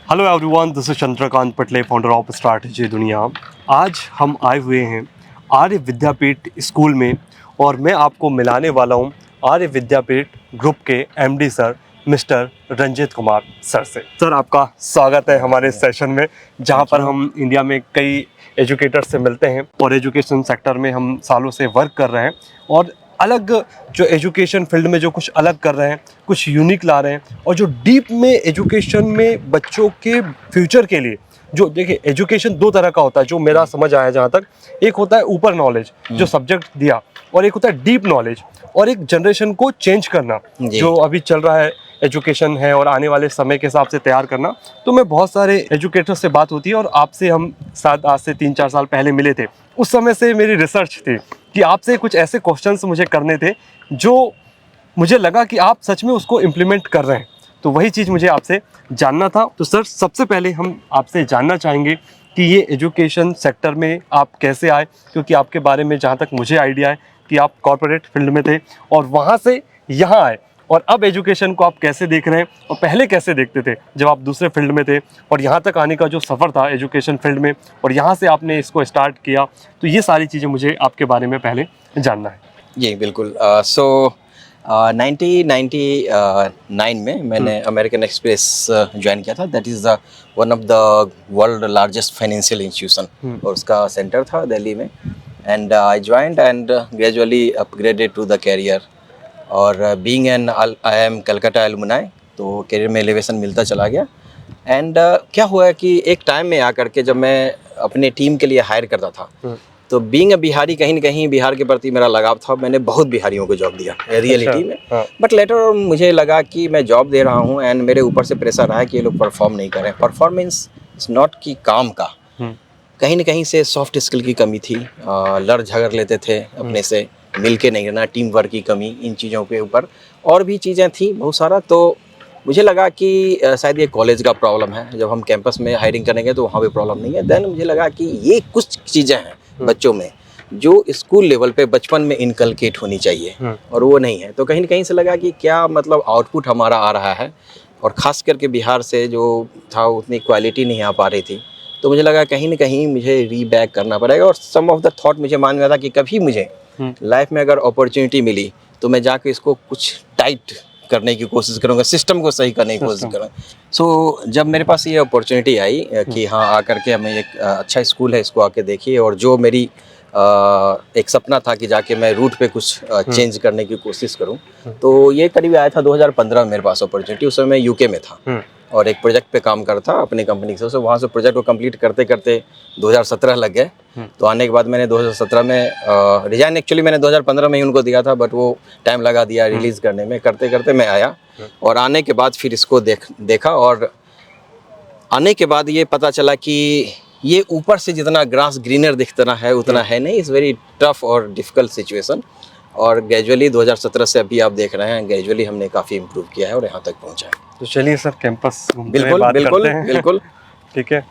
Hello everyone, this is Chandrakant Patle, founder of strategy दुनिया। आज हम आए हुए हैं आर्य विद्यापीठ स्कूल में और मैं आपको मिलाने वाला हूं आर्य विद्यापीठ ग्रुप के MD sir mister Ranjeet Kumar sir से। सर, आपका स्वागत है हमारे सेशन में, जहां पर हम इंडिया में कई एजुकेटर से मिलते हैं और एजुकेशन सेक्टर में हम सालों से वर्क कर रहे हैं और अलग जो एजुकेशन फील्ड में जो कुछ अलग कर रहे हैं, कुछ यूनिक ला रहे हैं और जो डीप में एजुकेशन में बच्चों के फ्यूचर के लिए जो देखिए एजुकेशन दो तरह का होता है जो मेरा समझ आया जहाँ तक। एक होता है ऊपर नॉलेज जो सब्जेक्ट दिया और एक होता है डीप नॉलेज और एक जनरेशन को चेंज करना जो अभी चल रहा है एजुकेशन है और आने वाले समय के हिसाब से तैयार करना। तो मैं बहुत सारे एजुकेटर से बात होती है और आपसे हम शायद आज से 3-4 साल पहले मिले थे। उस समय से मेरी रिसर्च थी कि आपसे कुछ ऐसे क्वेश्चंस मुझे करने थे जो मुझे लगा कि आप सच में उसको इम्प्लीमेंट कर रहे हैं, तो वही चीज़ मुझे आपसे जानना था। तो सर, सबसे पहले हम आपसे जानना चाहेंगे कि ये एजुकेशन सेक्टर में आप कैसे आए, क्योंकि आपके बारे में जहाँ तक मुझे आइडिया है कि आप कॉर्पोरेट फील्ड में थे और वहाँ से यहाँ आए और अब एजुकेशन को आप कैसे देख रहे हैं और पहले कैसे देखते थे जब आप दूसरे फील्ड में थे और यहाँ तक आने का जो सफ़र था एजुकेशन फील्ड में और यहाँ से आपने इसको स्टार्ट किया। तो ये सारी चीज़ें मुझे आपके बारे में पहले जानना है। जी बिल्कुल। 1999 में मैंने अमेरिकन एक्सप्रेस ज्वाइन किया था। That is one of the world largest financial institution और उसका सेंटर था दिल्ली में। And I joined and gradually upgraded to the career और being an I M Calcutta alumni, तो कैरियर में एलिवेशन मिलता चला गया। एंड क्या हुआ कि एक टाइम में आकर के जब मैं अपने टीम के लिए हायर करता था तो बीइंग अ बिहारी कहीं ना कहीं बिहार के प्रति मेरा लगाव था। मैंने बहुत बिहारियों को जॉब दिया रियलिटी में। बट लेटर मुझे लगा कि मैं जॉब दे रहा हूँ एंड मेरे ऊपर से प्रेशर आया कि ये लोग परफॉर्म नहीं कर रहे हैं। परफॉर्मेंस इज नॉट की काम का, कहीं ना कहीं से सॉफ्ट स्किल की कमी थी। लड़ झगड़ लेते थे अपने से, मिल के नहीं रहना, टीम वर्क की कमी, इन चीज़ों के ऊपर और भी चीज़ें थी बहुत सारा। तो मुझे लगा कि शायद ये कॉलेज का प्रॉब्लम है। जब हम कैंपस में हायरिंग करेंगे तो वहाँ पे प्रॉब्लम नहीं है। देन मुझे लगा कि ये कुछ चीज़ें हैं बच्चों में जो स्कूल लेवल पे बचपन में इनकलकेट होनी चाहिए और वो नहीं है। तो कहीं ना कहीं से लगा कि क्या मतलब आउटपुट हमारा आ रहा है और ख़ास करके बिहार से जो था उतनी क्वालिटी नहीं आ पा रही थी। तो मुझे लगा कहीं ना कहीं मुझे रीबैक करना पड़ेगा और सम ऑफ द थॉट मुझे मान में था कि कभी मुझे लाइफ में अगर अपॉर्चुनिटी मिली तो मैं जाके इसको कुछ टाइट करने की कोशिश करूँगा, सिस्टम को सही करने की कोशिश करूँगा। सो जब मेरे पास ये अपॉर्चुनिटी आई कि हाँ आकर के हमें एक अच्छा स्कूल है, इसको आके देखिए, और जो मेरी एक सपना था कि जाके मैं रूट पे कुछ चेंज करने की कोशिश करूं, तो ये करीब आया था 2015 में मेरे पास अपॉर्चुनिटी। उस समय मैं यूके में था और एक प्रोजेक्ट पे काम कर था अपनी कंपनी से। वहाँ से प्रोजेक्ट को कंप्लीट करते करते 2017 लग गए। तो आने के बाद मैंने 2017 में रिजाइन एक्चुअली मैंने 2015 में ही उनको दिया था, बट वो टाइम लगा दिया रिलीज़ करने में। करते करते मैं आया और आने के बाद फिर इसको देखा और आने के बाद ये पता चला कि ये ऊपर से जितना ग्रास ग्रीनर दिखता है उतना है नहीं। इज़ वेरी टफ और डिफ़िकल्ट सिचुएशन। और ग्रेजुअली 2017 से अभी आप देख रहे हैं ग्रेजुअली हमने काफ़ी इम्प्रूव किया है और यहाँ तक पहुँचा है। तो चलिए सर, कैंपस बिल्कुल बिल्कुल बिल्कुल ठीक है।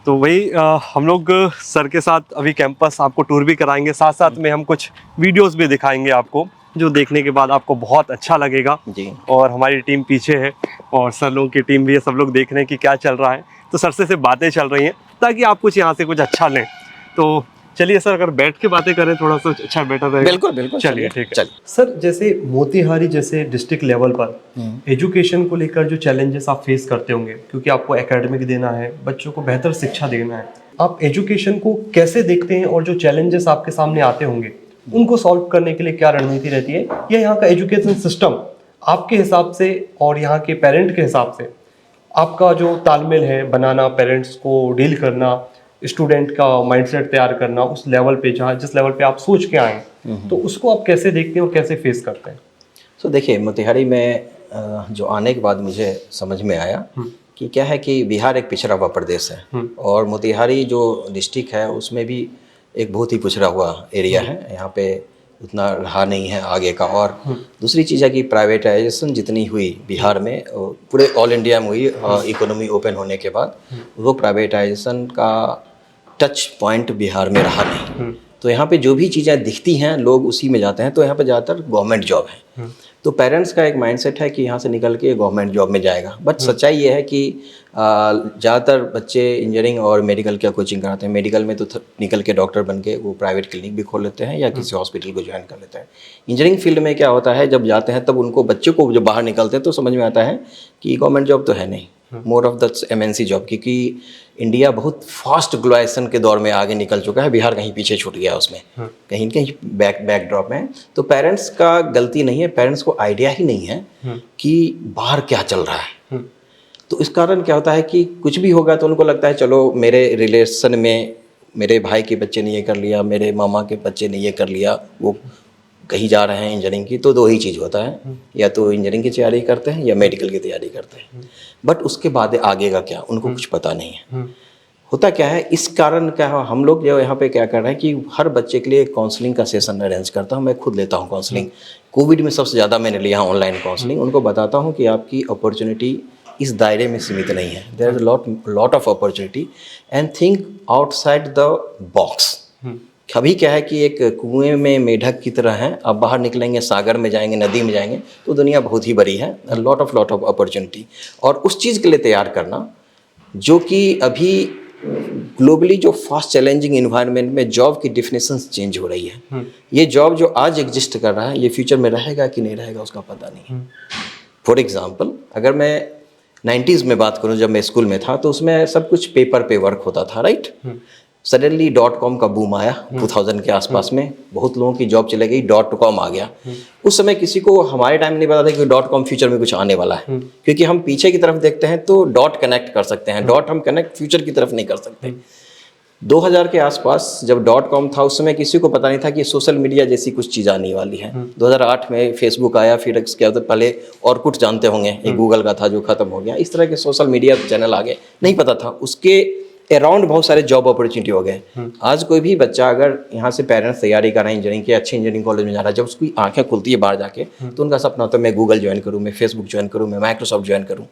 तो वही हम लोग सर के साथ अभी कैंपस आपको टूर भी कराएंगे, साथ साथ में हम कुछ वीडियोस भी दिखाएंगे आपको, जो देखने के बाद आपको बहुत अच्छा लगेगा जी। और हमारी टीम पीछे है और सर लोगों की टीम भी है, सब लोग देख रहे हैं कि क्या चल रहा है। तो सर से बातें चल रही हैं ताकि आप कुछ यहाँ से कुछ अच्छा लें। तो चलिए सर, अगर बैठ के बातें करें थोड़ा सा अच्छा बेटर रहेगा। बिल्कुल बिल्कुल, चलिए ठीक है। सर, जैसे मोतिहारी जैसे डिस्ट्रिक्ट लेवल पर एजुकेशन को लेकर जो चैलेंजेस आप फेस करते होंगे, क्योंकि आपको एकेडमिक देना है, बच्चों को बेहतर शिक्षा देना है, आप एजुकेशन को कैसे देखते हैं और जो चैलेंजेस आपके सामने आते होंगे उनको सॉल्व करने के लिए क्या रणनीति रहती है, या यहाँ का एजुकेशन सिस्टम आपके हिसाब से और यहाँ के पेरेंट के हिसाब से आपका जो तालमेल है बनाना, पेरेंट्स को डील करना, स्टूडेंट का माइंडसेट तैयार करना उस लेवल पे जहाँ जिस लेवल पे आप सोच के आए, तो उसको आप कैसे देखते हैं और कैसे फेस करते हैं? सो देखिए, मोतिहारी में जो आने के बाद मुझे समझ में आया कि क्या है कि बिहार एक पिछड़ा हुआ प्रदेश है और मोतिहारी जो डिस्ट्रिक्ट है उसमें भी एक बहुत ही पिछड़ा हुआ एरिया है। यहाँ पे उतना रहा नहीं है आगे का। और दूसरी चीज़ है कि प्राइवेटाइजेशन जितनी हुई बिहार में, पूरे ऑल इंडिया में हुई इकोनॉमी ओपन होने के बाद, वो प्राइवेटाइजेशन का टच पॉइंट बिहार में रहा नहीं। तो यहाँ पे जो भी चीज़ें दिखती हैं लोग उसी में जाते हैं। तो यहाँ पे ज़्यादातर गवर्नमेंट जॉब है। तो पेरेंट्स का एक माइंडसेट है कि यहाँ से निकल के गवर्नमेंट जॉब में जाएगा, बट सच्चाई ये है कि ज़्यादातर बच्चे इंजीनियरिंग और मेडिकल का कोचिंग कराते हैं। मेडिकल में तो निकल के डॉक्टर बन के वो प्राइवेट क्लिनिक भी खोल लेते हैं या किसी हॉस्पिटल को ज्वाइन कर लेते हैं। इंजीनियरिंग फील्ड में क्या होता है, जब जाते हैं तब उनको बच्चों को जब बाहर निकलते हैं तो समझ में आता है कि गवर्नमेंट जॉब तो है नहीं, more of the MNC job, क्योंकि इंडिया बहुत फास्ट ग्लोबलाइजेशन के दौर में आगे निकल चुका है, बिहार कहीं पीछे छूट गया उसमें, कहीं कहीं बैकड्रॉप में है। तो पेरेंट्स का गलती नहीं है, पेरेंट्स को आइडिया ही नहीं है कि बाहर क्या चल रहा है। तो इस कारण क्या होता है कि कुछ भी होगा तो उनको लगता है चलो मेरे रिलेशन में मेरे भाई के बच्चे ने ये कर लिया, मेरे मामा के बच्चे ने ये कर लिया, वो कहीं जा रहे हैं इंजीनियरिंग की, तो दो ही चीज़ होता है, या तो इंजीनियरिंग की तैयारी करते हैं या मेडिकल की तैयारी करते हैं। बट उसके बाद आगे का क्या उनको कुछ पता नहीं है। होता क्या है, इस कारण क्या है, हम लोग जो यहाँ पे क्या कर रहे हैं कि हर बच्चे के लिए काउंसलिंग का सेशन अरेंज करता हूँ। मैं खुद लेता हूँ काउंसलिंग। कोविड में सबसे ज़्यादा मैंने लिया ऑनलाइन काउंसलिंग। उनको बताता हूँ कि आपकी अपॉर्चुनिटी इस दायरे में सीमित नहीं है, there is lot of opportunity and think outside the box. कभी क्या है कि एक कुएं में मेढक की तरह है, आप बाहर निकलेंगे, सागर में जाएंगे, नदी में जाएंगे, तो दुनिया बहुत ही बड़ी है, लॉट ऑफ अपॉर्चुनिटी। और उस चीज़ के लिए तैयार करना जो कि अभी ग्लोबली जो फास्ट चैलेंजिंग इन्वायरमेंट में जॉब की डिफिनेशंस चेंज हो रही है। ये जॉब जो आज एग्जिस्ट कर रहा है ये फ्यूचर में रहेगा कि नहीं रहेगा उसका पता नहीं। फॉर एग्जाम्पल, अगर मैं 90s में बात करूं, जब मैं स्कूल में था तो उसमें सब कुछ पेपर पे वर्क होता था, राइट। सडनली .com का बूम आया 2000 के आसपास में, बहुत लोगों की जॉब चले गई, .com आ गया। उस समय किसी को हमारे टाइम नहीं पता था कि .com फ्यूचर में कुछ आने वाला है, क्योंकि हम पीछे की तरफ देखते हैं तो डॉट कनेक्ट कर सकते हैं, डॉट हम कनेक्ट फ्यूचर की तरफ नहीं कर सकते। 2000 के आसपास जब .com था उस समय किसी को पता नहीं था कि सोशल मीडिया जैसी कुछ चीज़ आने वाली है। 2008 में फेसबुक आया, फिर इसके बाद पहले ऑरकुट जानते होंगे, एक गूगल का था जो खत्म हो गया। इस तरह के सोशल मीडिया चैनल आ गए, नहीं पता था। उसके अराउंड बहुत सारे जॉब अपॉर्चुनिटी हो गए। आज कोई भी बच्चा अगर यहाँ से पेरेंट्स तैयारी कर रहे हैं इंजीनियरिंग के, अच्छे इंजीनियरिंग कॉलेज में जा रहा है, जब उसकी आंखें खुलती है बाहर जाके तो उनका सपना होता है मैं गूगल ज्वाइन करूँ, मैं फेसबुक ज्वाइन करूँ, मैं माइक्रोसॉफ्ट ज्वाइन करूँ।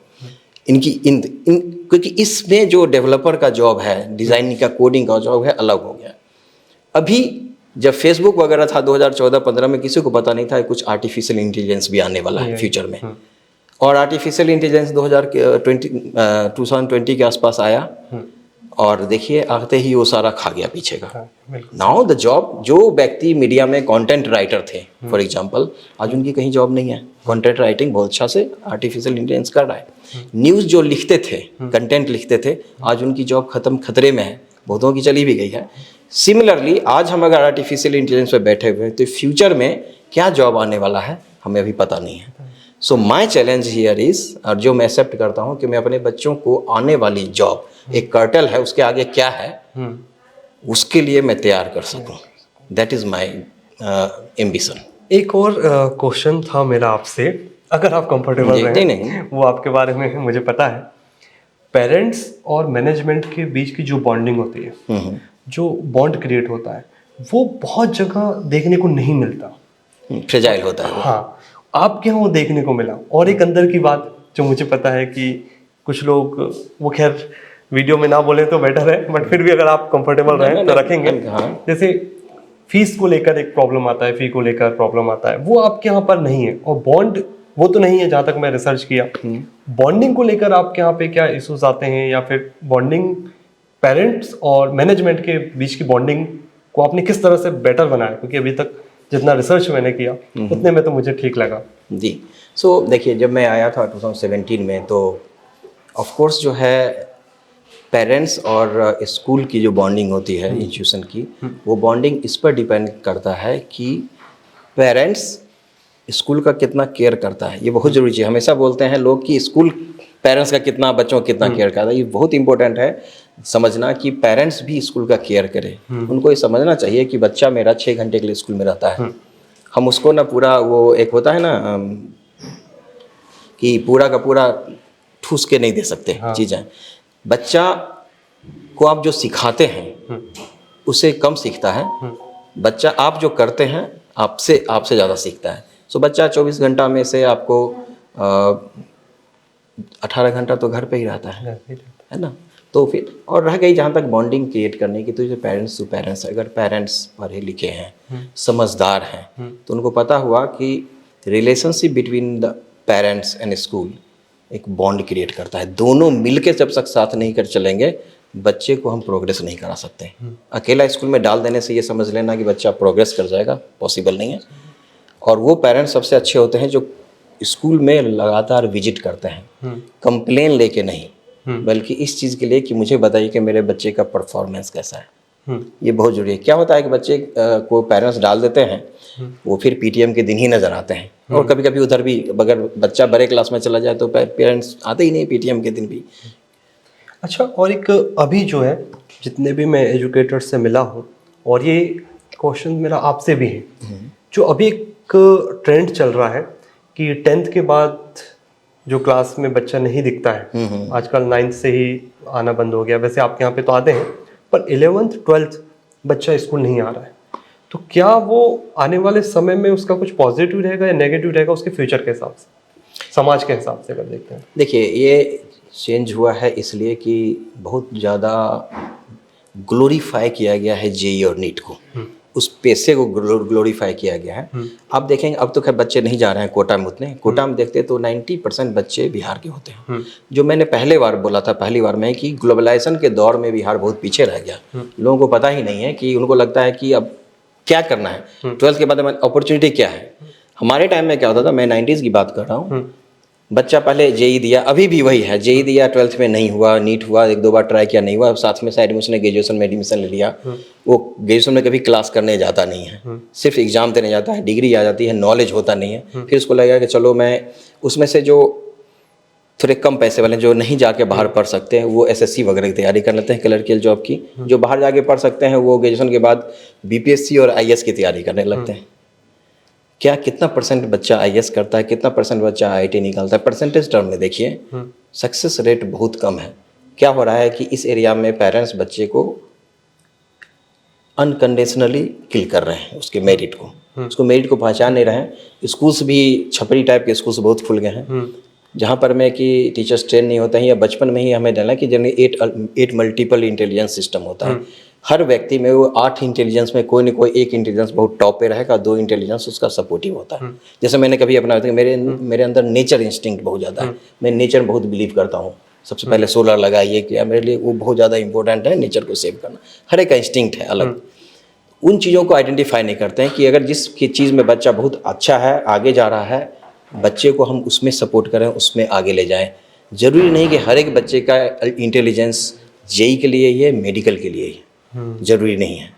क्योंकि इसमें जो डेवलपर का जॉब है, डिज़ाइनिंग का, कोडिंग का जॉब है, अलग हो गया। अभी जब फेसबुक वगैरह था 2014-15 में, किसी को पता नहीं था कुछ आर्टिफिशियल इंटेलिजेंस भी आने वाला है फ्यूचर में। और आर्टिफिशियल इंटेलिजेंस 2020 के आसपास आया और देखिए आते ही वो सारा खा गया पीछे का। नाउ द जॉब, जो व्यक्ति मीडिया में कंटेंट राइटर थे फॉर एग्जांपल, आज उनकी कहीं जॉब नहीं है। कंटेंट राइटिंग बहुत अच्छा से आर्टिफिशियल इंटेलिजेंस कर रहा है। न्यूज़ जो लिखते थे, कंटेंट लिखते थे, आज उनकी जॉब खतरे में है, बहुतों की चली भी गई है। सिमिलरली आज हम अगर आर्टिफिशियल इंटेलिजेंस पे बैठे हुए हैं तो फ्यूचर में क्या जॉब आने वाला है हमें अभी पता नहीं है। सो माई चैलेंज हियर इज, और जो मैं एक्सेप्ट करता हूँ कि मैं अपने बच्चों को आने वाली जॉब, एक कर्टल है उसके आगे क्या है, उसके लिए मैं तैयार कर सकूं। That is my ambition. एक और क्वेश्चन था मेरा आपसे, अगर आप कंफर्टेबल हैं। नहीं, वो आपके बारे में मुझे पता है। पेरेंट्स और मैनेजमेंट के बीच की जो बॉन्डिंग होती है, जो बॉन्ड क्रिएट होता है, वो बहुत जगह देखने को नहीं मिलता, फ्रेजाइल होता है। हाँ, आपके यहाँ वो देखने को मिला। और एक अंदर की बात जो मुझे पता है कि कुछ लोग, वो खैर वीडियो में ना बोले तो बेटर है, बट फिर भी अगर आप कंफर्टेबल रहें तो रखेंगे। जैसे फीस को लेकर एक प्रॉब्लम आता है, फी को लेकर प्रॉब्लम आता है, वो आपके यहाँ पर नहीं है। और बॉन्ड वो तो नहीं है, जहाँ तक मैं रिसर्च किया। बॉन्डिंग को लेकर आपके यहाँ पे क्या इश्यूज आते हैं, या फिर बॉन्डिंग पेरेंट्स और मैनेजमेंट के बीच की बॉन्डिंग को आपने किस तरह से बेटर बनाया? क्योंकि अभी तक जितना रिसर्च मैंने किया उतने में तो मुझे ठीक लगा। जी, सो देखिए, जब मैं आया था 2017 में तो ऑफ कोर्स जो है पेरेंट्स और स्कूल की जो बॉन्डिंग होती है इंस्टीट्यूशन की, वो बॉन्डिंग इस पर डिपेंड करता है कि पेरेंट्स स्कूल का कितना केयर करता है। ये बहुत ज़रूरी चीज़। हमेशा बोलते हैं लोग कि स्कूल पेरेंट्स का कितना, बच्चों का कितना केयर करता है। ये बहुत इंपॉर्टेंट है समझना कि पेरेंट्स भी स्कूल का केयर करें। उनको ये समझना चाहिए कि बच्चा मेरा 6 घंटे के लिए स्कूल में रहता है। हम उसको ना पूरा, वो एक होता है ना कि पूरा का पूरा ठूस के नहीं दे सकते चीज़ें। बच्चा को आप जो सिखाते हैं उससे कम सीखता है। बच्चा आप जो करते हैं आपसे ज़्यादा सीखता है। सो बच्चा 24 घंटा में से आपको 18 घंटा तो घर पे ही रहता है ना। तो फिर और रह गई जहाँ तक बॉन्डिंग क्रिएट करने की, तो जो पेरेंट्स टू पेरेंट्स, अगर पेरेंट्स पढ़े लिखे हैं, समझदार हैं, तो उनको पता हुआ कि relationship between the parents and school एक बॉन्ड क्रिएट करता है। दोनों मिलके जब तक साथ नहीं कर चलेंगे बच्चे को हम प्रोग्रेस नहीं करा सकते। अकेला स्कूल में डाल देने से ये समझ लेना कि बच्चा प्रोग्रेस कर जाएगा, पॉसिबल नहीं है। और वो पेरेंट्स सबसे अच्छे होते हैं जो स्कूल में लगातार विजिट करते हैं, कंप्लेन लेके नहीं, बल्कि इस चीज़ के लिए कि मुझे बताइए कि मेरे बच्चे का परफॉर्मेंस कैसा है। ये बहुत जरूरी है। क्या होता है कि बच्चे को पेरेंट्स डाल देते हैं, वो फिर पीटीएम के दिन ही नज़र आते हैं, और कभी कभी उधर भी अगर बच्चा बड़े क्लास में चला जाए तो पेरेंट्स आते ही नहीं पीटीएम के दिन भी। अच्छा, और एक अभी जो है जितने भी मैं एजुकेटर से मिला हूँ, और ये क्वेश्चन मेरा आपसे भी है, जो अभी एक ट्रेंड चल रहा है कि 10th के बाद जो क्लास में बच्चा नहीं दिखता है, आजकल 9th से ही आना बंद हो गया, वैसे आपके यहाँ पे तो आते हैं, पर 11th 12th बच्चा स्कूल नहीं आ रहा है, तो क्या वो आने वाले समय में उसका कुछ पॉजिटिव रहेगा या नेगेटिव रहेगा उसके फ्यूचर के हिसाब से, समाज के हिसाब से अगर देखते हैं? देखिए, ये चेंज हुआ है इसलिए कि बहुत ज़्यादा ग्लोरीफाई किया गया है जेई और नीट को, उस पेशे को ग्लोरीफाई किया गया है। आप देखेंगे अब तो खैर बच्चे नहीं जा रहे हैं कोटा में उतने, कोटा में देखते तो 90% बच्चे बिहार के होते हैं। जो मैंने पहले बार बोला था, पहली बार में, कि ग्लोबलाइजेशन के दौर में बिहार बहुत पीछे रह गया। लोगों को पता ही नहीं है कि उनको लगता है कि अब क्या करना है, 12th के बाद अपॉर्चुनिटी क्या है। हमारे टाइम में क्या होता था, मैं 90s की बात कर रहा हूँ, बच्चा पहले जेई दिया, अभी भी वही है, जेई दिया, 12th में नहीं हुआ, नीट हुआ, 1-2 बार ट्राई किया, नहीं हुआ, साथ में से एडमिशन ग्रेजुएशन में एडमिशन ले लिया। वो ग्रेजुएशन में कभी क्लास करने जाता नहीं है, सिर्फ एग्जाम देने जाता है, डिग्री आ जाती है, नॉलेज होता नहीं है। फिर उसको लगेगा कि चलो मैं उसमें से जो थोड़े कम पैसे वाले जो नहीं जाके बाहर पढ़ सकते हैं वो एसएससी वगैरह की तैयारी कर लेते हैं, क्लर्कियल जॉब की। जो बाहर जाके पढ़ सकते हैं वो ग्रेजुएशन के बाद बीपीएससी और आईएएस की तैयारी करने लगते हैं। क्या कितना परसेंट बच्चा आईएएस करता है, कितना परसेंट बच्चा आईआईटी निकालता है, परसेंटेज टर्म में देखिए सक्सेस रेट बहुत कम है। क्या हो रहा है कि इस एरिया में पेरेंट्स बच्चे को अनकंडीशनली किल कर रहे हैं, उसके मेरिट को, उसको मेरिट को पहचान नहीं रहे हैं। स्कूल्स भी छपरी टाइप के स्कूल्स बहुत खुल गए हैं, जहाँ पर में कि टीचर्स ट्रेन नहीं होते हैं, या बचपन में ही हमें डाला कि जनरली 8 मल्टीपल इंटेलिजेंस सिस्टम होता है। हर व्यक्ति में वो 8 इंटेलिजेंस में कोई न कोई एक इंटेलिजेंस बहुत टॉप पे रहेगा, 2 इंटेलिजेंस उसका सपोर्टिव होता है। जैसे मैंने कभी अपना मेरे अंदर नेचर इंस्टिंक्ट बहुत ज़्यादा है, मैं नेचर में बहुत बिलीव करता हूँ। सबसे पहले सोलर लगा, ये किया, मेरे लिए वो बहुत ज़्यादा इंपॉर्टेंट है, नेचर को सेव करना। हर एक का इंस्टिंक्ट है अलग। उन चीज़ों को आइडेंटिफाई नहीं करते हैं कि अगर जिस चीज़ में बच्चा बहुत अच्छा है, आगे जा रहा है, बच्चे को हम उसमें सपोर्ट करें, उसमें आगे ले जाएं। ज़रूरी नहीं कि हर एक बच्चे का इंटेलिजेंस जेई के लिए ही है, मेडिकल के लिए ही, ज़रूरी नहीं है।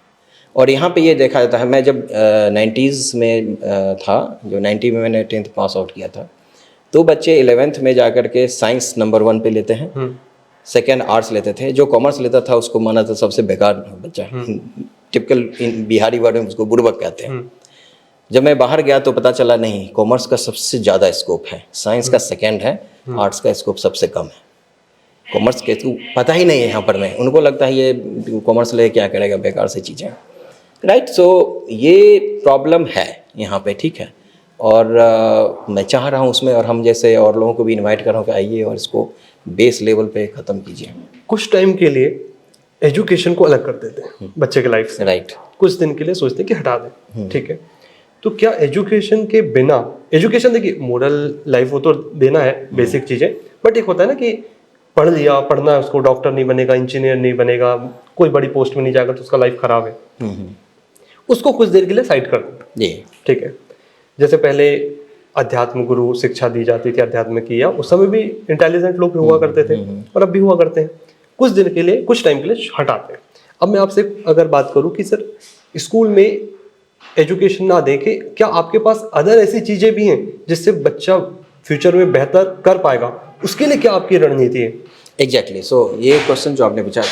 और यहाँ पे ये देखा जाता है, मैं जब 90s में था, जो 90 में मैंने 10th पास आउट किया था, तो बच्चे 11th में जा कर के साइंस नंबर 1 पे लेते हैं, सेकेंड आर्ट्स लेते थे। जो कॉमर्स लेता था उसको माना था सबसे बेकार बच्चा, टिपिकल बिहारी वर्ड में उसको बुड़बक कहते हैं। जब मैं बाहर गया तो पता चला नहीं, कॉमर्स का सबसे ज़्यादा स्कोप है, साइंस का सेकेंड है, आर्ट्स का स्कोप सबसे कम है। कॉमर्स के तो पता ही नहीं है यहाँ पर में, उनको लगता है ये कॉमर्स ले क्या करेगा, बेकार से चीज़ें, राइट। सो ये प्रॉब्लम है यहाँ पे, ठीक है। और मैं चाह रहा हूँ उसमें, और हम जैसे और लोगों को भी इनवाइट कर रहा हूँ कि आइए और इसको बेस लेवल पे ख़त्म कीजिए। कुछ टाइम के लिए एजुकेशन को अलग कर देते हैं बच्चे के लाइफ से, राइट। कुछ दिन के लिए सोचते हैं कि हटा दें, ठीक है। तो क्या एजुकेशन के बिना, एजुकेशन देखिए मोरल लाइफ वो तो देना है, बेसिक चीज़ें, बट एक होता है ना कि पढ़ लिया, पढ़ना है उसको, डॉक्टर नहीं बनेगा, इंजीनियर नहीं बनेगा, कोई बड़ी पोस्ट में नहीं जाएगा तो उसका लाइफ खराब है, उसको कुछ देर के लिए साइड कर दो, ठीक है। जैसे पहले अध्यात्म गुरु शिक्षा दी जाती थी अध्यात्म की, या उस समय भी इंटेलिजेंट लोग हुआ करते थे और अब भी हुआ करते हैं, कुछ दिन के लिए, कुछ टाइम के लिए हटाते हैं। अब मैं आपसे अगर बात करूं कि सर स्कूल में एजुकेशन ना दें, कि क्या आपके पास अदर ऐसी चीज़ें भी हैं जिससे बच्चा फ्यूचर में बेहतर कर पाएगा, उसके लिए क्या आपकी रणनीति है? एग्जैक्टली। सो ये क्वेश्चन जो आपने पूछा,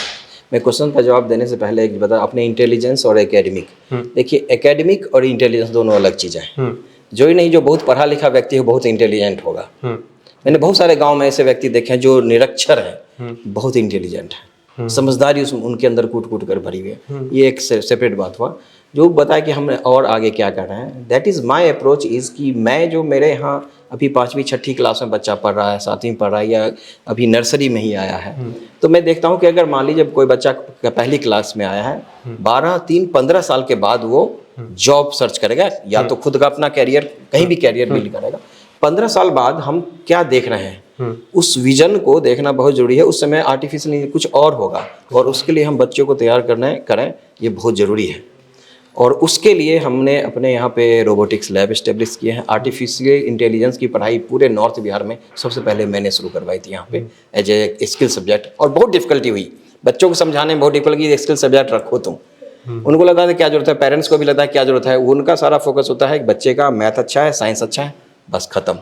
मैं क्वेश्चन का जवाब देने से पहले एक बता, अपने इंटेलिजेंस और एकेडमिक, देखिए एकेडमिक और इंटेलिजेंस दोनों अलग चीज़ें हैं। जो ही नहीं, जो बहुत पढ़ा लिखा व्यक्ति है बहुत इंटेलिजेंट होगा। मैंने बहुत सारे गांव में ऐसे व्यक्ति देखे हैं जो निरक्षर हैं, बहुत इंटेलिजेंट है, समझदारी उनके अंदर कूट कूट कर भरी हुई है। ये एक सेपरेट बात हुआ। जो बताया कि हम और आगे क्या कर रहे हैं, that is my approach is कि मैं जो मेरे यहाँ अभी 5वीं 6ठी क्लास में बच्चा पढ़ रहा है, 7वीं पढ़ रहा है, या अभी नर्सरी में ही आया है, तो मैं देखता हूँ कि अगर मान लीजिए कोई बच्चा पहली क्लास में आया है, 12, 3, 15 साल के बाद वो जॉब सर्च करेगा, या तो खुद का अपना कैरियर, कहीं भी कैरियर बिल्ड करेगा। 15 साल बाद हम क्या देख रहे हैं, उस विजन को देखना बहुत जरूरी है। उस समय आर्टिफिशियल कुछ और होगा, और उसके लिए हम बच्चों को तैयार करें, ये बहुत ज़रूरी है। और उसके लिए हमने अपने यहाँ पे रोबोटिक्स लैब इस्टेब्लिश किए हैं। आर्टिफिशियल इंटेलिजेंस की पढ़ाई पूरे नॉर्थ बिहार में सबसे पहले मैंने शुरू करवाई थी यहाँ पे एज ए स्किल सब्जेक्ट, और बहुत डिफिकल्टी हुई बच्चों को समझाने में, बहुत डिफिकल्ट की स्किल सब्जेक्ट रखो तुम। उनको लगा था क्या जरूरत है, पेरेंट्स को भी लगता है क्या जरूरत है। उनका सारा फोकस होता है कि बच्चे का मैथ अच्छा है, साइंस अच्छा है, बस खत्म।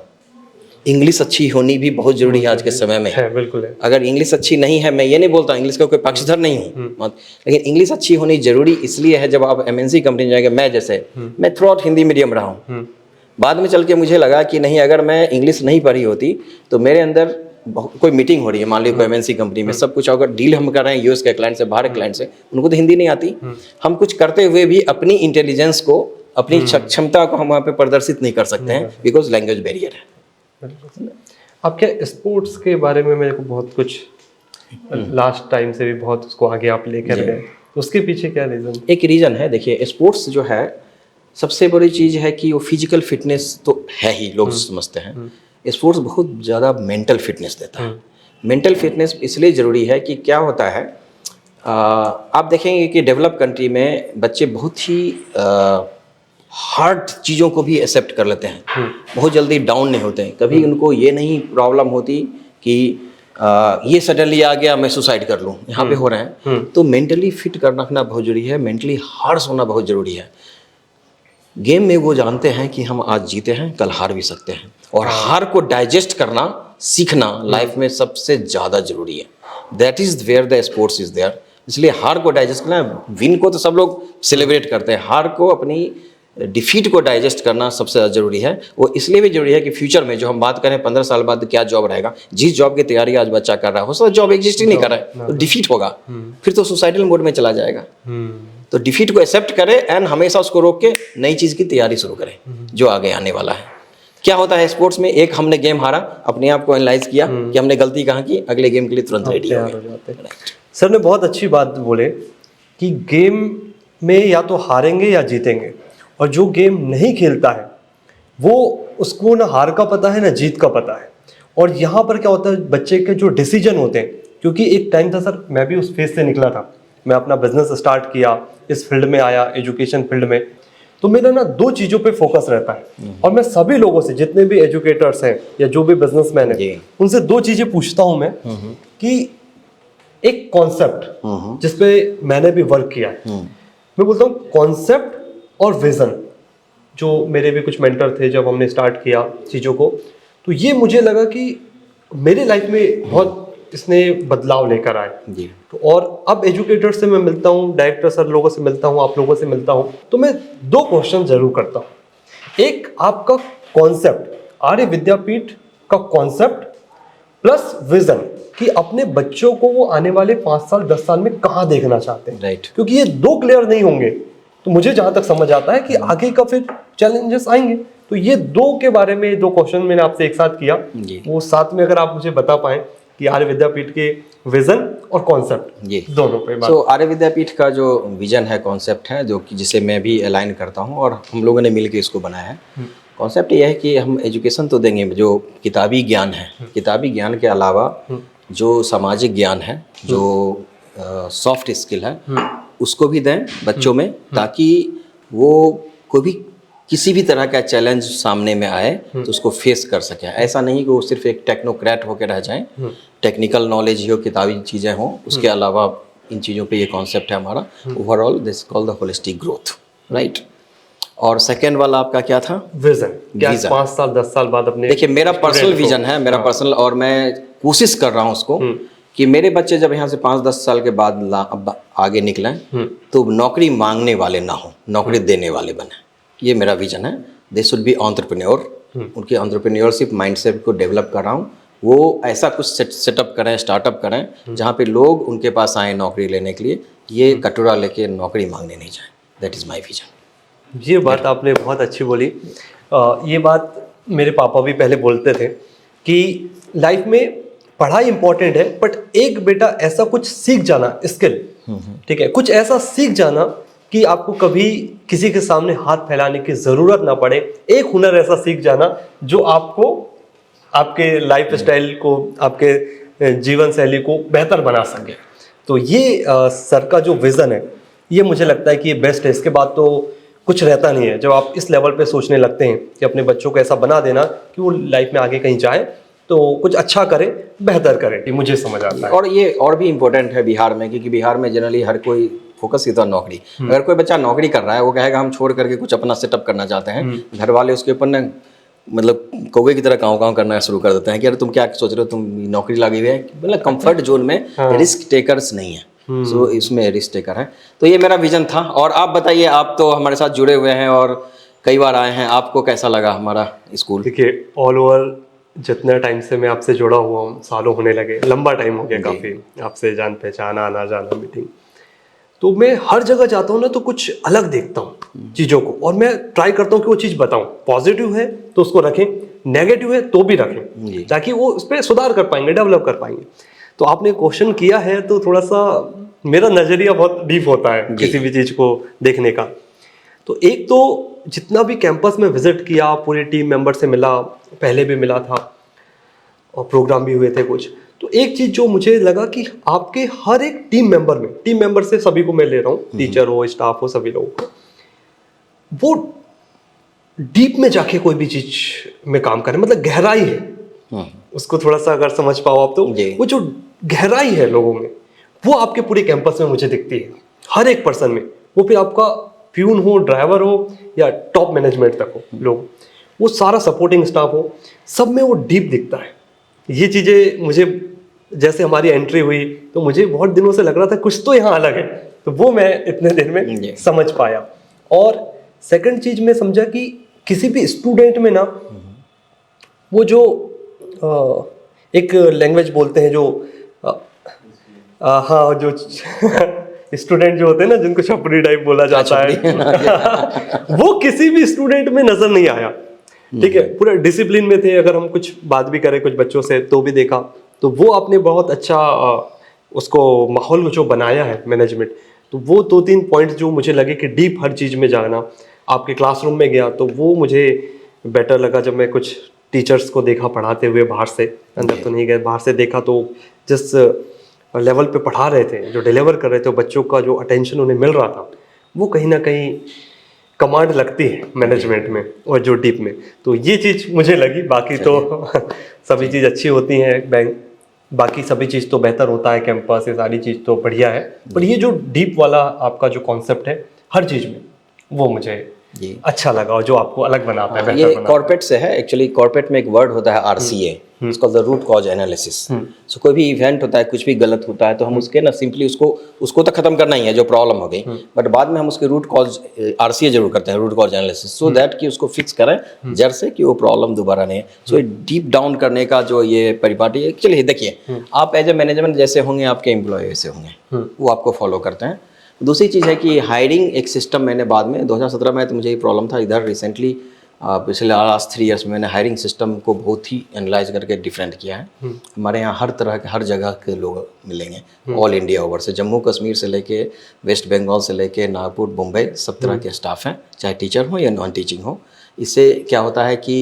इंग्लिश अच्छी होनी भी बहुत जरूरी है आज के समय में। है, बिल्कुल है। अगर इंग्लिश अच्छी नहीं है, मैं ये नहीं बोलता इंग्लिश का कोई पक्षधर नहीं हूँ, लेकिन इंग्लिश अच्छी होनी जरूरी इसलिए है, जब आप एमएनसी कंपनी जाएंगे, मैं थ्रू आउट हिंदी मीडियम रहा हूँ। बाद में चल के मुझे लगा कि नहीं, अगर मैं इंग्लिश नहीं पढ़ी होती तो मेरे अंदर कोई मीटिंग हो रही है, मान लीजिए कोई एमएनसी कंपनी में, सब कुछ अगर डील हम कर रहे हैं यूएस के क्लाइंट से, बाहर के क्लाइंट से, उनको तो हिंदी नहीं आती। हम कुछ करते हुए भी अपनी इंटेलिजेंस को, अपनी क्षमता को हम वहाँ पे प्रदर्शित नहीं कर सकते हैं, बिकॉज लैंग्वेज बैरियर है। आप क्या स्पोर्ट्स के बारे में मेरे को बहुत कुछ लास्ट टाइम से भी बहुत उसको आगे आप लेकर गए, तो उसके पीछे क्या रीज़न? एक रीज़न है, देखिए स्पोर्ट्स जो है सबसे बड़ी चीज़ है कि वो फिजिकल फिटनेस तो है ही, लोग समझते हैं। स्पोर्ट्स बहुत ज़्यादा मेंटल फिटनेस देता है। मेंटल फिटनेस इसलिए ज़रूरी है कि क्या होता है, आप देखेंगे कि डेवलप कंट्री में बच्चे बहुत ही हार्ड चीज़ों को भी एक्सेप्ट कर लेते हैं, बहुत जल्दी डाउन नहीं होते हैं। कभी उनको ये नहीं प्रॉब्लम होती कि ये सडनली आ गया मैं सुसाइड कर लूँ, यहाँ पे हो रहे हैं। तो मेंटली फिट कर रखना बहुत जरूरी है, मेंटली हार्ड होना बहुत ज़रूरी है। गेम में वो जानते हैं कि हम आज जीते हैं, कल हार भी सकते हैं, और हार को डाइजेस्ट करना सीखना लाइफ में सबसे ज़्यादा ज़रूरी है। That is where the sports is there. इसलिए हार को डाइजेस्ट करना, विन को तो सब लोग सेलिब्रेट करते हैं, हार को, अपनी डिफीट को डाइजेस्ट करना सबसे ज़्यादा जरूरी है। वो इसलिए भी जरूरी है कि फ्यूचर में जो हम बात करें 15 साल बाद क्या जॉब रहेगा, जिस जॉब की तैयारी आज बच्चा कर रहा है, हो सकता है जॉब एग्जिस्ट ही नहीं कर रहा है, तो डिफीट होगा, फिर तो सुसाइडल मोड में चला जाएगा। तो डिफीट को एक्सेप्ट करें एंड हमेशा उसको रोक के नई चीज़ की तैयारी शुरू करें जो आगे आने वाला है। क्या होता है स्पोर्ट्स में, एक हमने गेम हारा, अपने आप को एनालाइज किया कि हमने गलती कहाँ की, अगले गेम के लिए तुरंत रेडी हो गए। सर ने बहुत अच्छी बात बोले कि गेम में या तो हारेंगे या जीतेंगे, और जो गेम नहीं खेलता है वो, उसको ना हार का पता है ना जीत का पता है। और यहाँ पर क्या होता है, बच्चे के जो डिसीजन होते हैं, क्योंकि एक टाइम था सर, मैं भी उस फेज से निकला था, मैं अपना बिजनेस स्टार्ट किया, इस फील्ड में आया, एजुकेशन फील्ड में, तो मेरा ना दो चीज़ों पे फोकस रहता है। और मैं सभी लोगों से, जितने भी एजुकेटर्स हैं या जो भी बिजनेसमैन है, उनसे दो चीज़ें पूछता हूँ मैं, कि एक कॉन्सेप्ट जिसपे मैंने भी वर्क किया है, मैं बोलता हूँ कॉन्सेप्ट और विजन। जो मेरे भी कुछ मेंटर थे, जब हमने स्टार्ट किया चीज़ों को, तो ये मुझे लगा कि मेरे लाइफ में बहुत इसने बदलाव लेकर आए जी। तो और अब एजुकेटर से मैं मिलता हूँ, डायरेक्टर सर लोगों से मिलता हूँ, आप लोगों से मिलता हूँ, तो मैं दो क्वेश्चन जरूर करता हूँ। एक, आपका कॉन्सेप्ट, आर्य विद्यापीठ का कॉन्सेप्ट प्लस विजन, कि अपने बच्चों को वो आने वाले 5 साल 10 साल में कहाँ देखना चाहते हैं। राइट। क्योंकि ये दो क्लियर नहीं होंगे तो मुझे जहाँ तक समझ आता है कि आगे का फिर चैलेंजेस आएंगे। तो ये दो के बारे में, दो क्वेश्चन मैंने आपसे एक साथ किया, वो साथ में अगर आप मुझे बता पाएं कि आर्य विद्यापीठ के विजन और कॉन्सेप्ट दोनों पे बात। तो आर्य विद्यापीठ का जो विजन है, कॉन्सेप्ट है, जो कि जिसे मैं भी अलाइन करता हूँ और हम लोगों ने मिलकर इसको बनाया है। कॉन्सेप्ट यह है कि हम एजुकेशन तो देंगे, जो किताबी ज्ञान है, किताबी ज्ञान के अलावा जो सामाजिक ज्ञान है, जो सॉफ्ट स्किल है, उसको भी दें बच्चों में, ताकि वो कोई भी किसी भी तरह का चैलेंज सामने में आए तो उसको फेस कर सके। ऐसा नहीं कि वो सिर्फ एक टेक्नोक्रेट होकर रह जाएं, टेक्निकल नॉलेज ही हो, किताबी चीज़ें हों, उसके अलावा इन चीज़ों पे ये कॉन्सेप्ट है हमारा। Overall this called the holistic growth, right. और सेकेंड वाला आपका क्या था? विजन। 5 साल 10 साल बाद अपने, देखिए मेरा पर्सनल विजन है, मेरा पर्सनल, और मैं कोशिश कर रहा हूँ उसको कि मेरे बच्चे जब यहाँ से 5-10 साल के बाद आगे निकलें तो नौकरी मांगने वाले ना हो, नौकरी देने वाले बने। ये मेरा विजन है। दे शुड बी एंटरप्रेन्योर, उनके एंटरप्रेन्योरशिप माइंडसेट को डेवलप कर रहा हूँ। वो ऐसा कुछ सेटअप करें, स्टार्टअप करें, जहाँ पे लोग उनके पास आए नौकरी लेने के लिए, ये कटोरा लेके नौकरी मांगने नहीं जाए। That is my vision. ये बात आपने बहुत अच्छी बोली। ये बात मेरे पापा भी पहले बोलते थे कि लाइफ में पढ़ाई इंपॉर्टेंट है, बट एक बेटा ऐसा कुछ सीख जाना, स्किल, ठीक है, कुछ ऐसा सीख जाना कि आपको कभी किसी के सामने हाथ फैलाने की ज़रूरत ना पड़े। एक हुनर ऐसा सीख जाना जो आपको आपके लाइफ स्टाइल को, आपके जीवन शैली को बेहतर बना सके। तो ये सर का जो विज़न है, ये मुझे लगता है कि ये बेस्ट है। इसके बाद तो कुछ रहता नहीं है। जब आप इस लेवल पे सोचने लगते हैं कि अपने बच्चों को ऐसा बना देना कि वो लाइफ में आगे कहीं जाए तो कुछ अच्छा करे, बेहतर करे, ये मुझे समझ आता है। और ये और भी इम्पोर्टेंट है बिहार में, क्योंकि बिहार में जनरली हर कोई फोकस ही था नौकरी। अगर कोई बच्चा नौकरी कर रहा है, वो कहेगा हम छोड़ करके कुछ अपना सेटअप करना चाहते हैं, घर वाले उसके ऊपर ना मतलब कौवे की तरह काँव काँव करना शुरू कर देते हैं कि अरे तुम क्या सोच रहे हो, तुम नौकरी लगी हुई है। मतलब कंफर्ट जोन में रिस्क टेकर्स नहीं है, सो इसमें रिस्क टेकर है। तो ये मेरा विजन था। और आप बताइए, आप तो हमारे साथ जुड़े हुए हैं और कई बार आए हैं, आपको कैसा लगा हमारा स्कूल? देखिए, ऑल ओवर जितना टाइम से मैं आपसे जुड़ा हुआ हूँ, सालों होने लगे, लंबा टाइम हो गया काफ़ी, आपसे जान पहचान, आना जाना, मीटिंग, तो मैं हर जगह जाता हूँ ना तो कुछ अलग देखता हूँ चीज़ों को, और मैं ट्राई करता हूँ कि वो चीज़ बताऊँ। पॉजिटिव है तो उसको रखें, नेगेटिव है तो भी रखें, ताकि वो उस पर सुधार कर पाएंगे, डेवलप कर पाएंगे। तो आपने क्वेश्चन किया है तो थोड़ा सा मेरा नज़रिया बहुत डीप होता है किसी भी चीज़ को देखने का। तो एक तो जितना भी कैंपस में विजिट किया, पूरे टीम मेंबर से मिला, पहले भी मिला था और प्रोग्राम भी हुए थे कुछ, तो एक चीज़ जो मुझे लगा कि आपके हर एक टीम मेंबर में, टीम मेंबर से सभी को मैं ले रहा हूँ, टीचर हो, स्टाफ हो, सभी लोगों को, वो डीप में जाके कोई भी चीज़ में काम करें, मतलब गहराई है उसको थोड़ा सा अगर समझ पाओ आप तो, वो जो गहराई है लोगों में, वो आपके पूरे कैंपस में मुझे दिखती है, हर एक पर्सन में। वो फिर आपका प्यून हो, ड्राइवर हो या टॉप मैनेजमेंट तक हो, लोग, वो सारा सपोर्टिंग स्टाफ हो, सब में वो डीप दिखता है। ये चीज़ें मुझे, जैसे हमारी एंट्री हुई तो मुझे बहुत दिनों से लग रहा था कुछ तो यहाँ अलग है, तो वो मैं इतने दिन में समझ पाया। और सेकंड चीज़ मैं समझा कि किसी भी स्टूडेंट में ना वो जो एक लैंग्वेज बोलते हैं जो हाँ, जो स्टूडेंट जो होते हैं ना, जिनको छपरी टाइप बोला जाता है वो किसी भी स्टूडेंट में नजर नहीं आया। ठीक है, पूरे डिसिप्लिन में थे। अगर हम कुछ बात भी करें कुछ बच्चों से तो भी देखा, तो वो आपने बहुत अच्छा उसको माहौल जो बनाया है मैनेजमेंट। तो वो 2-3 पॉइंट जो मुझे लगे कि डीप हर चीज़ में जाना, आपके क्लासरूम में गया तो वो मुझे बेटर लगा। जब मैं कुछ टीचर्स को देखा पढ़ाते हुए बाहर से, अंदर तो नहीं गए, बाहर से देखा, तो जिस लेवल पे पढ़ा रहे थे, जो डिलीवर कर रहे थे, बच्चों का जो अटेंशन उन्हें मिल रहा था, वो कहीं ना कहीं कमांड लगती है मैनेजमेंट में और जो डीप में। तो ये चीज़ मुझे लगी। बाकी तो सभी चीज़ अच्छी होती हैं, बैंक बाकी सभी चीज़ तो बेहतर होता है, कैंपस, ये सारी चीज़ तो बढ़िया है, पर ये जो डीप वाला आपका जो कॉन्सेप्ट है हर चीज़ में, वो मुझे अच्छा लगा, और जो आपको अलग बनाता है, ये कॉर्पोरेट से है। एक्चुअली कॉर्पोरेट में एक वर्ड होता है RCA, इसका द रूट कॉज एनालिसिस। सो कोई भी इवेंट होता है, कुछ भी गलत होता है, तो हम उसके ना सिंपली उसको तो खत्म करना ही है जो प्रॉब्लम हो गई, बट बाद में हम उसके रूट कॉज RCA जरूर करते हैं, root cause analysis, so that कि उसको फिक्स करें जड़ से, कि वो प्रॉब्लम दोबारा नहीं है। सो डीप डाउन करने का जो ये परिपाटी है, चलिए देखिए, आप एज ए मैनेजमेंट जैसे होंगे, आपके एम्प्लॉय वैसे होंगे, वो आपको फॉलो करते हैं। दूसरी चीज़ है कि हायरिंग एक सिस्टम मैंने बाद में 2017 में, तो मुझे ये प्रॉब्लम था इधर रिसेंटली, पिछले लास्ट 3 इयर्स में मैंने हायरिंग सिस्टम को बहुत ही एनालाइज करके डिफरेंट किया है। हमारे यहाँ हर तरह के, हर जगह के लोग मिलेंगे, ऑल इंडिया ओवर से, जम्मू कश्मीर से लेके वेस्ट बंगाल से लेके नागपुर, मुंबई, सब तरह के स्टाफ हैं, चाहे टीचर हो या नॉन टीचिंग हो। इससे क्या होता है कि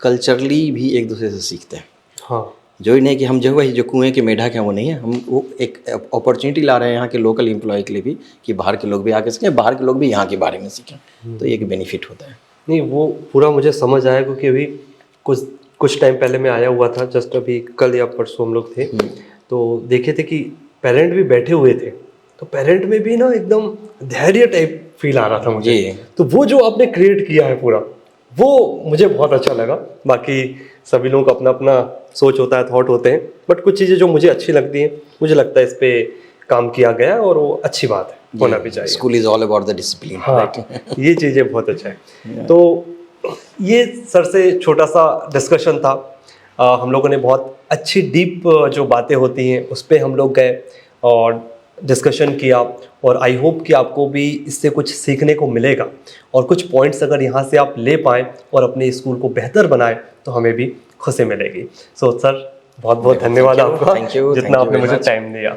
कल्चरली भी एक दूसरे से सीखते हैं। हाँ, जो ही नहीं कि हम जो वही जो कुएं के मेढक हैं वो नहीं है, हम वो एक अपॉर्चुनिटी ला रहे हैं यहाँ के लोकल एम्प्लॉय के लिए भी, कि बाहर के लोग भी आके सीखें, बाहर के लोग भी यहाँ के बारे में सीखें, तो ये एक बेनिफिट होता है। नहीं, वो पूरा मुझे समझ आया, क्योंकि अभी कुछ टाइम पहले मैं आया हुआ था, जस्ट अभी कल या परसों हम लोग थे, तो देखे थे कि पेरेंट भी बैठे हुए थे, तो पेरेंट में भी ना एकदम धैर्य टाइप फील आ रहा था मुझे। तो वो जो आपने क्रिएट किया है पूरा, वो मुझे बहुत अच्छा लगा। बाकी सभी लोगों का अपना अपना सोच होता है, थॉट होते हैं, बट कुछ चीज़ें जो मुझे अच्छी लगती हैं, मुझे लगता है इस पे काम किया गया और वो अच्छी बात है, होना भी चाहिए। School is all about the discipline. हाँ, ये चीज़ें बहुत अच्छा है। तो ये सर से छोटा सा डिस्कशन था। हम लोगों ने बहुत अच्छी डीप जो बातें होती हैं उस पर हम लोग गए और डिस्कशन किया, और आई होप कि आपको भी इससे कुछ सीखने को मिलेगा, और कुछ पॉइंट्स अगर यहाँ से आप ले पाएँ और अपने स्कूल को बेहतर बनाएं तो हमें भी खुशी मिलेगी। सो सर, बहुत बहुत धन्यवाद आपका, जितना आपने मुझे टाइम दिया।